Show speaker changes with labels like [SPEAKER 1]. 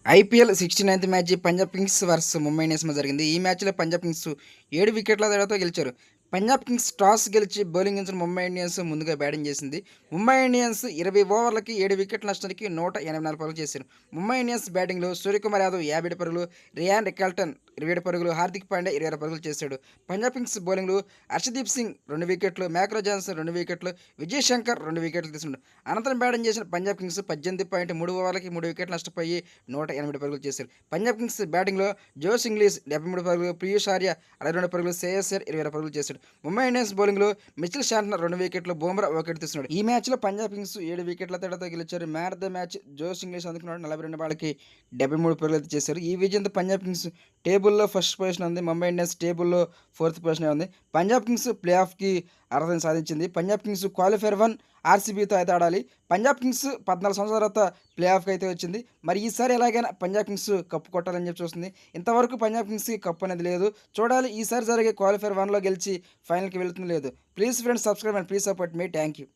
[SPEAKER 1] IPL 69th match Punjab Kings versus Mumbai Indians మధ్య జరిగింది. ఈ మ్యాచ్‌లో పంజాబ్ కింగ్స్ 7 వికెట్ల తేడాతో గెలిచారు. పంజాబ్ కింగ్స్ టాస్ గెలిచి బౌలింగ్ ఎంచుకున్న ముంబై ఇండియన్స్ ముందుగా బ్యాటింగ్ చేసింది. ముంబై ఇండియన్స్ 20 ఓవర్లకి 7 వికెట్ల నష్టానికి 184 పరుగులు చేశారు. ముంబై ఇండియన్స్ బ్యాటింగ్‌లో సూర్యకుమార్ యాదవ్ 57 పరుగులు, రియాన్ రికాల్టన్ 27 పరుగులు, హార్దిక్ పాండ్యా 26 పరుగులు చేశాడు. పంజాబ్ కింగ్స్ బౌలింగ్‌లో హర్షదీప్ సింగ్ 2 వికెట్లు, మ్యాక్రో జాన్సన్ 2 వికెట్లు, విజయ్ శంకర్ 2 వికెట్లు తీసుకున్నాడు. అనంతరం బ్యాటింగ్ చేసిన పంజాబ్ కింగ్స్ 18.3 ఓవర్లకి 3 వికెట్లు నష్టపోయి 108 పరుగులు చేశారు. పంజాబ్ కింగ్స్ బ్యాటింగ్‌లో జోస్ ఇంగ్లీష్ 73 పరుగులు, పీయూష్ ఆర్య 62 పరుగులు, శ్రేయస్ అయ్యర్ 26 పరుగులు చేశాడు. ముంబై ఇండియన్స్ బౌలింగ్‌లో మిచెల్ శాంట్నర్ 2 వికెట్లు, బుమ్రా 1 వికెట్ తీసుకున్నాడు. ఈ మ్యాచ్‌లో పంజాబ్ కింగ్స్ 7 వికెట్ల తేడాతో గెలిచారు. Man of the match Jos Inglis అందుకున్నాడు. 42 బాళ్ళకి 73 పరుగులు అయితే చేశారు. ఈ విజయంతో పంజాబ్ కింగ్స్ టేబుల్‌లో ఫస్ట్ పొజిషన్ ఉంది. ముంబై ఇండియన్స్ టేబుల్‌లో ఫోర్త్ పొజిషన్‌లో ఉంది. పంజాబ్ కింగ్స్ ప్లే ఆఫ్‌కి అర్హతను సాధించింది. పంజాబ్ కింగ్స్ క్వాలిఫైర్ 1 ఆర్సీబీతో అయితే ఆడాలి. పంజాబ్ కింగ్స్ 14 సంవత్సరాల తర్వాత ప్లే ఆఫ్‌కి అయితే వచ్చింది. మరి ఈసారి ఎలాగైనా పంజాబ్ కింగ్స్ కప్పు కొట్టాలని చెప్పి చూస్తుంది. ఇంతవరకు పంజాబ్ కింగ్స్‌కి కప్ అనేది లేదు. చూడాలి ఈసారి జరిగే క్వాలిఫైర్ 1లో గెలిచి ఫైనల్‌కి వెళ్తుందో లేదో. Please friends subscribe and please support me. Thank you.